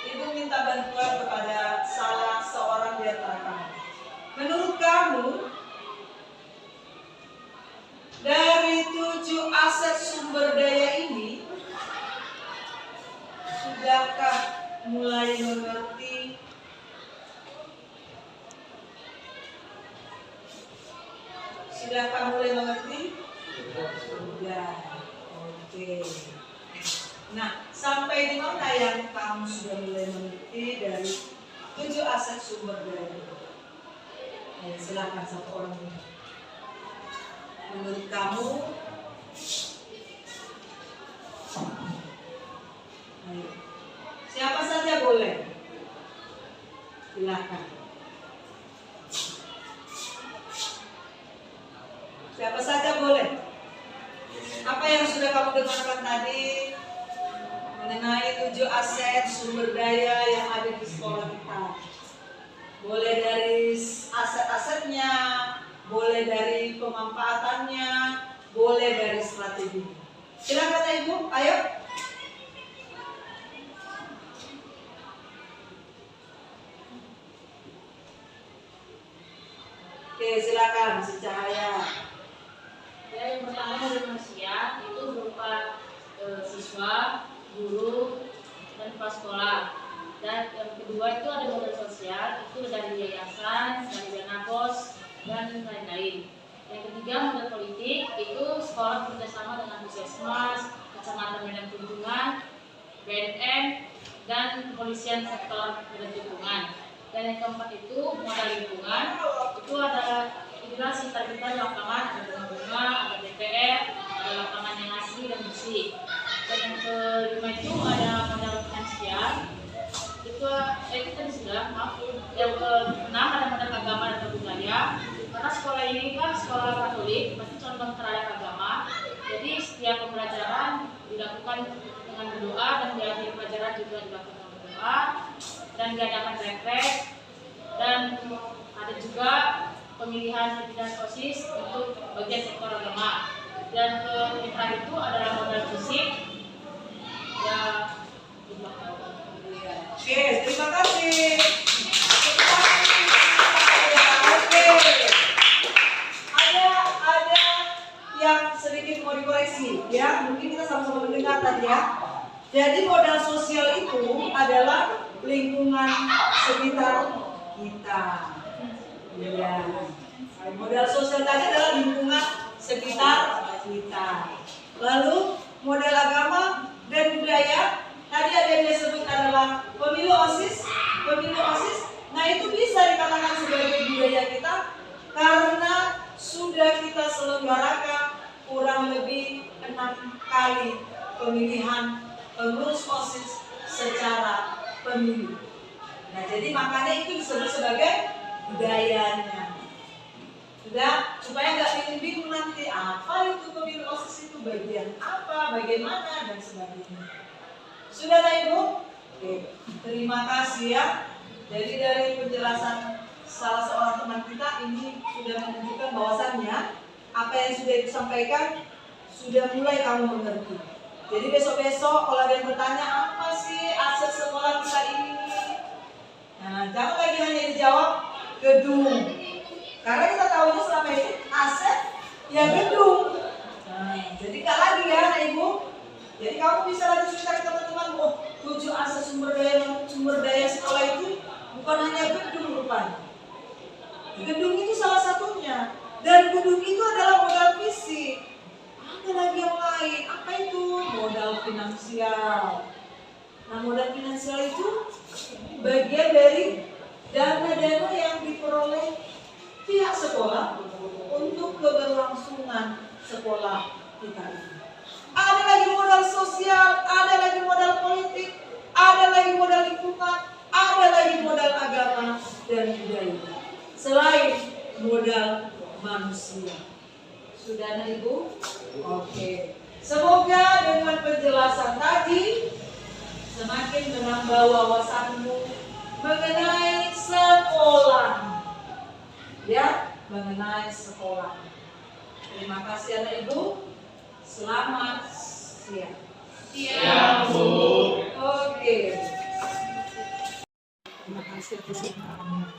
Speaker 2: Ibu minta bantuan kepada salah seorang di antara kamu. Menurut kamu, Sudah. Oke. Nah, sampai di mana yang kamu sudah mulai meneliti dari 7 aset sumber daya? Silakan satu orang ini. Menurut kamu, ayo. Siapa saja boleh? Silakan. Siapa saja boleh. Apa yang sudah kamu dengarkan tadi mengenai 7 aset sumber daya yang ada di sekolah kita? Boleh dari aset-asetnya, boleh dari pemanfaatannya, boleh dari strategi. Silakan Ibu, ayo. Oke, silakan si Cahaya.
Speaker 4: Ya, yang pertama modal manusia itu berupa siswa, guru, dan kepala sekolah. Dan yang kedua itu ada modal sosial, itu dari yayasan, dari dana pos, dan lain-lain. Yang ketiga modal politik, itu sekolah bekerjasama dengan Puskesmas, Kecamatan Medan Tunjungan, BNN, dan kepolisian sektor Medan Tunjungan. Dan yang keempat itu modal lingkungan, itu adalah inilah kita lapangan, ada bunga, ada DPR, ada lapangan yang asli dan bersih. Dan yang kelima itu ada modal finansial, itu tadi sudah, maaf. Yang keenam ada modal agama dan budaya. Karena sekolah ini kan sekolah Katolik, pasti condong terhadap agama. Jadi setiap pembelajaran dilakukan dengan berdoa dan di akhir pelajaran juga dilakukan dengan berdoa dan diadakan retret dan ada juga pemilihan pimpinan OSIS untuk bagian sektor agama. Dan yang terakhir itu adalah modal fisik. Ya,
Speaker 2: Oke, terima kasih. Oke. Ada yang sedikit mau dikoreksi, ya. Mungkin kita sama-sama mendengar tadi ya. Jadi modal sosial itu adalah lingkungan sekitar kita. Ya. Modal sosial tadi adalah lingkungan sekitar kita. Lalu modal agama dan budaya tadi ada yang disebut adalah pemilu OSIS. Nah itu bisa dikatakan sebagai budaya kita karena sudah kita selenggarakan kurang lebih 6 kali pemilihan pengurus OSIS secara pemilu. Nah jadi makanya itu disebut sebagai budayanya. Sudah, supaya nggak bingung nanti apa itu pemilu OSIS itu, bagian apa, bagaimana dan sebagainya. Sudah Ibu? Oke, terima kasih ya. Jadi dari penjelasan salah seorang teman kita ini sudah menunjukkan bahwasannya apa yang sudah disampaikan sudah mulai kamu mengerti. Jadi besok-besok kalau ada yang bertanya apa sih aset sekolah kita ini? Nah, jangan lagi hanya dijawab gedung. Karena kita tahunya selama ini aset ya gedung. Nah, jadi nggak lagi ya anak Ibu. Jadi kamu bisa lagi cerita ke teman-teman, oh 7 aset sumber daya sekolah itu bukan hanya gedung rupanya. Gedung itu salah satunya, dan gedung itu adalah modal fisik. Ada lagi yang lain, apa itu? Modal finansial. Nah modal finansial itu bagian dari dana-dana yang diperoleh pihak sekolah untuk keberlangsungan sekolah kita ini. Ada lagi modal sosial, ada lagi modal politik, ada lagi modal lingkungan, ada lagi modal agama dan budaya. Selain modal manusia. Sudah Ibu? Oke. Semoga dengan penjelasan tadi semakin menambah wawasanmu mengenai sekolah. Ya, mengenai sekolah. Terima kasih anak Ibu. Selamat siang.
Speaker 3: Siap, Bu.
Speaker 2: Oke. Terima kasih atas pertemuan.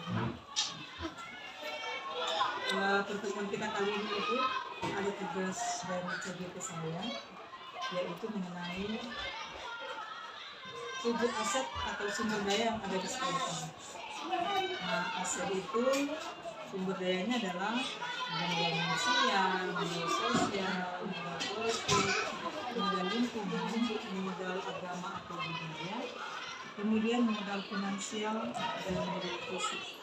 Speaker 2: Pertemuan kita kali ini itu ada tugas dari CGP saya, yaitu mengenai 7 aset atau sumber daya yang ada di sekolah kami. Nah, aset itu sumber dayanya adalah modal manusia, modal sosial, modal politik, modal lingkungan, modal agama atau budaya, kemudian modal finansial dan modal fisik.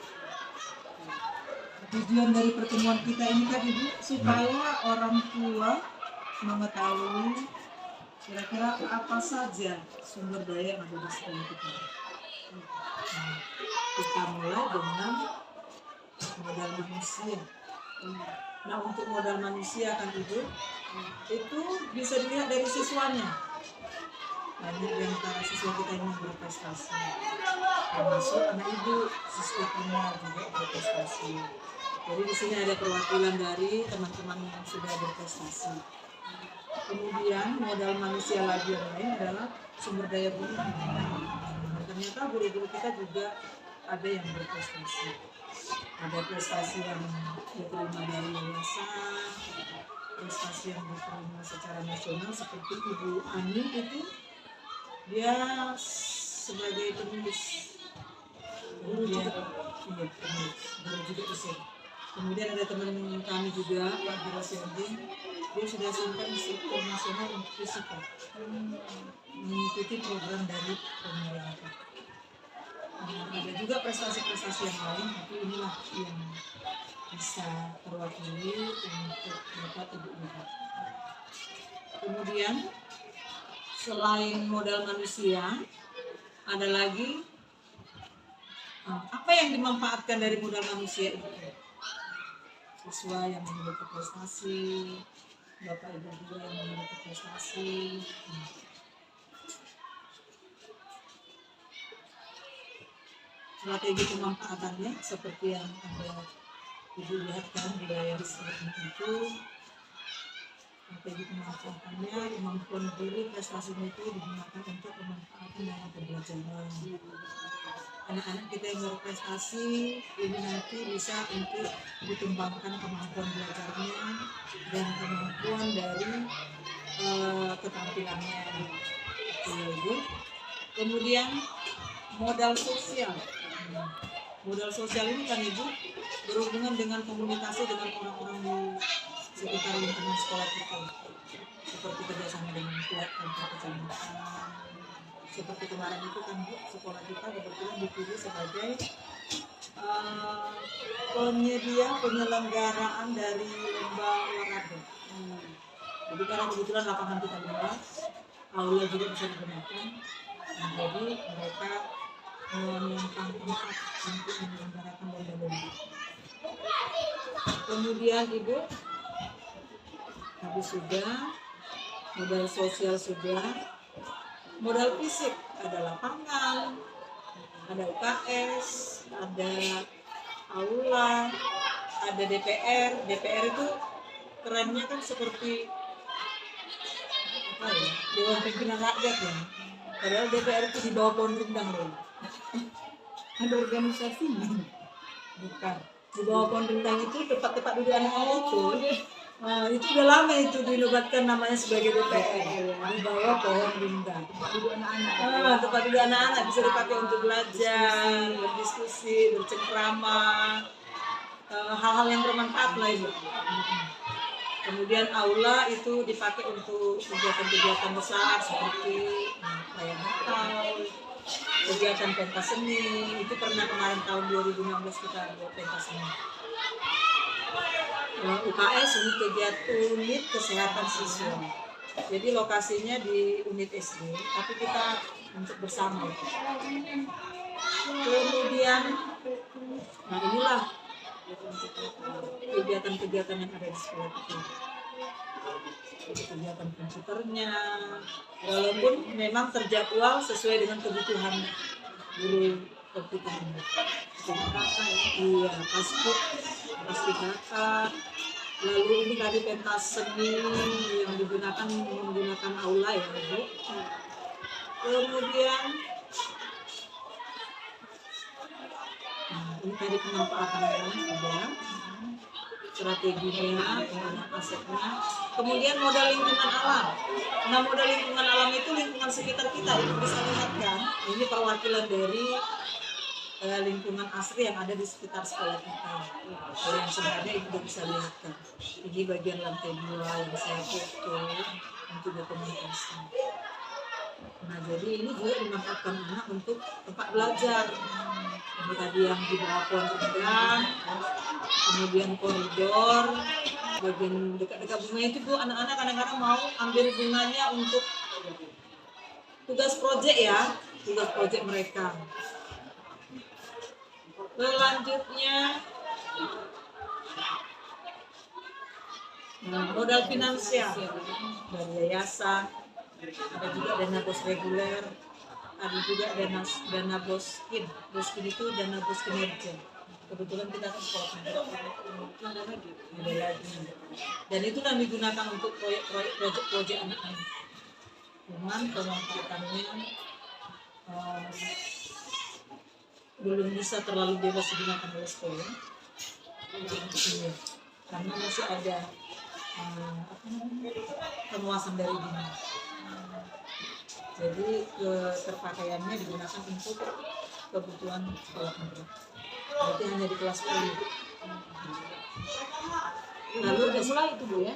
Speaker 2: Tujuan dari pertemuan kita ini kan Ibu supaya orang tua mengetahui kira-kira apa saja sumber daya yang ada di sekolah kita. Nah, kita mulai dengan modal manusia. Nah, untuk modal manusia kan Ibu, itu bisa dilihat dari siswanya. Banyak di antara siswa kita ini berprestasi, termasuk anak Ibu, siswa primer juga berprestasi. Jadi di sini ada perwakilan dari teman-teman yang sudah berprestasi. Kemudian modal manusia lagi yang lain adalah sumber daya guru. Ternyata guru-guru kita juga ada yang berprestasi. Ada prestasi yang diterima dari yayasan, prestasi yang diterima secara nasional seperti Ibu Ani itu dia sebagai penulis. Kemudian guru juga bisa. Kemudian ada teman kami juga Pak Dirasending, dia sudah simpan instruktur nasional untuk fisika, mengikuti program dari pemerintah. Ada juga prestasi-prestasi yang lain, tapi inilah yang bisa terwakili untuk Bapak Ibu lihat. Kemudian selain modal manusia, ada lagi apa yang dimanfaatkan dari modal manusia itu? Siswa yang memiliki prestasi, Bapak Ibu juga yang memiliki prestasi. Strategi pemanfaatannya seperti yang Anda Ibu lihat kan di layar screen itu. Strategi pemanfaatannya, kemampuan diri, prestasinya itu digunakan untuk pemanfaatan dalam pembelajaran. Anak-anak kita yang berprestasi ini nanti bisa untuk dikembangkan kemampuan belajarnya dan kemampuan dari keterampilannya. Kemudian modal sosial. Modal sosial ini kan Ibu berhubungan dengan komunikasi dengan orang-orang di sekitar lingkungan sekolah kita, seperti kerjasama dengan antar kecamatan. Seperti kemarin itu kan Bu, sekolah kita kebetulan dipilih sebagai penyelenggaraan dari lomba olahraga. Jadi karena kebetulan lapangan kita luas, aula juga bisa digunakan, jadi mereka menyiapkan tempat untuk menyelenggarakan lomba-lomba. Kemudian Ibu, habis sudah, modal sosial sudah, modal fisik ada lapangan, ada UKS, ada aula, ada DPR. DPR itu kerennya kan seperti apa ya, Dewan Pimpinan Rakyat ya. Padahal DPR itu di bawah pohon rindang loh. Ada organisasinya, bukan di bawah pohon rindang itu tempat-tempat duduk anak-anak itu udah lama itu dinobatkan namanya sebagai DPR di bawah pohon rindang. Tempat duduk anak-anak. Tempat duduk anak-anak bisa dipakai untuk belajar, berdiskusi, bercengkrama, hal-hal yang bermanfaat lah Ibu. Kemudian aula itu dipakai untuk kegiatan-kegiatan besar seperti perayaan Natal, kegiatan pentas seni. Itu pernah kemarin tahun 2016 kita buat pentas seni. UKS unit kesehatan siswa. Jadi lokasinya di unit SD, tapi kita untuk bersama. Kemudian, nah inilah kegiatan-kegiatan yang ada di sekolah kita. Kegiatan komputernya, walaupun memang terjadwal sesuai dengan kebutuhan guru komputernya. Iya, pasti kakak. Lalu ini tadi pentas seni yang menggunakan aula ya Bu. Kemudian ini tadi pemanfaatannya sudah, strateginya, pengelolaan asetnya. Kemudian modal lingkungan alam. Nah modal lingkungan alam itu lingkungan sekitar kita. Ibu bisa lihat kan, ini perwakilan dari lingkungan asri yang ada di sekitar sekolah kita. Kalau yang sebenarnya Ibu bisa lihat kan, ini bagian lantai 2 yang saya foto untuk dokumentasi. Nah, jadi ini juga dimanfaatkan anak untuk tempat belajar. Ini tadi yang di bawah pohon rindang, kemudian koridor, bagian dekat-dekat bunga itu Bu, anak-anak kadang-kadang mau ambil bunganya untuk tugas proyek ya, tugas proyek mereka. Selanjutnya, modal finansial dari yayasan, ada juga dana bos reguler, ada juga dana boskin. Boskin itu dana bos kinerja. Kebetulan kita kan sekolah penggerak, ada lagi. Dan itu yang digunakan untuk proyek anak-anak. Cuman pemanfaatannya belum bisa terlalu bebas digunakan oleh sekolah. Karena masih ada penguasaan dari dinas. Jadi keterpakaiannya digunakan untuk kebutuhan sekolah penggerak. Berarti hanya di kelas 10. Lalu udah mulai itu Bu ya?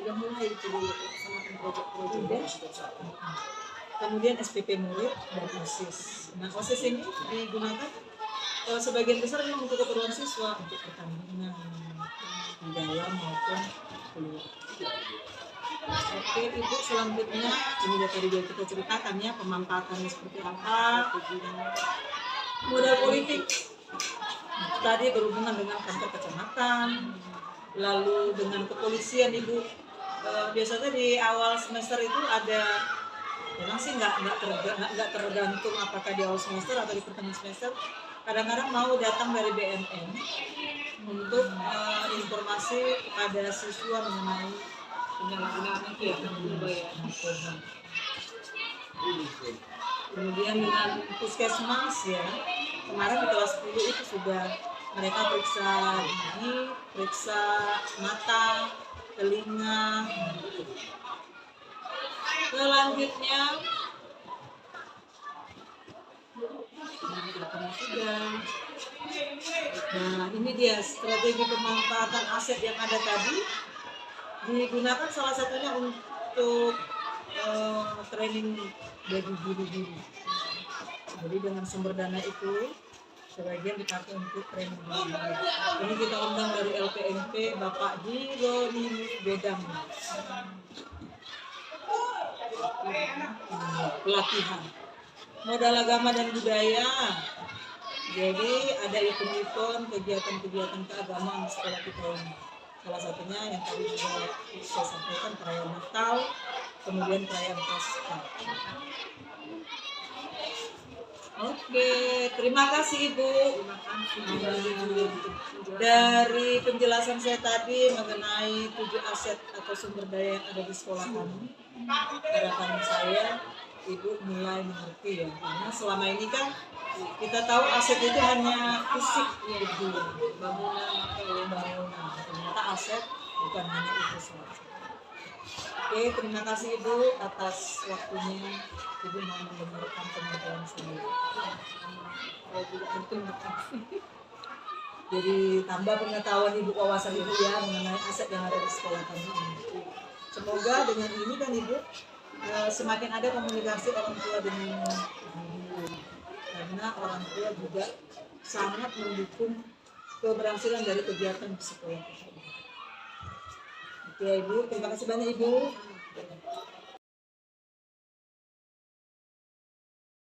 Speaker 2: Udah mulai itu sama proyek-proyek. Kemudian SPP murid dan OSIS. Nah, OSIS ini digunakan sebagian besar memang untuk keperluan siswa, untuk pertandingan di dalam maupun keluar. Oke, Ibu, selanjutnya ini tadi kita ceritakan ya pemanfaatannya seperti apa. Modal politik tadi berhubungan dengan kantor kecamatan, lalu dengan kepolisian Ibu. Biasanya di awal semester itu ada, memang sih nggak tergantung apakah di awal semester atau di pertengahan semester. Kadang-kadang mau datang dari BNN untuk informasi kepada siswa mengenai penyalahgunaan itu ya, narkoba. Kemudian dengan puskesmas ya, kemarin di kelas 10 itu sudah mereka periksa gigi, periksa mata, telinga. Selanjutnya nah ini dia strategi pemanfaatan aset yang ada tadi, digunakan salah satunya untuk training bagi guru-guru. Jadi dengan sumber dana itu sebagian dipakai untuk training guru. Ini kita undang dari LPMP Bapak Hieronymus Bedam. Pelatihan modal agama dan budaya. Jadi ada event-event, kegiatan-kegiatan keagamaan di sekolah kita ini. Salah satunya yang tadi juga saya sampaikan, perayaan Natal, kemudian perayaan Paskah. Oke, terima kasih Ibu. Dari penjelasan saya tadi mengenai 7 aset atau sumber daya yang ada di sekolah kami, harapan saya Ibu mulai mengerti ya, karena selama ini kan kita tahu aset itu hanya fisik ya, bangunan atau bangunan. Ternyata aset bukan hanya itu saja. Oke, terima kasih Ibu atas waktunya. Ibu mau mendengarkan pemaparan saya. Saya juga berterima kasih. Jadi tambah pengetahuan Ibu, wawasan Ibu ya mengenai aset yang ada di sekolah kami ini. Semoga dengan ini kan Ibu semakin ada komunikasi orang tua dengan guru, karena orang tua juga sangat mendukung keberhasilan dari kegiatan di sekolah. Oke Ibu, terima kasih banyak Ibu.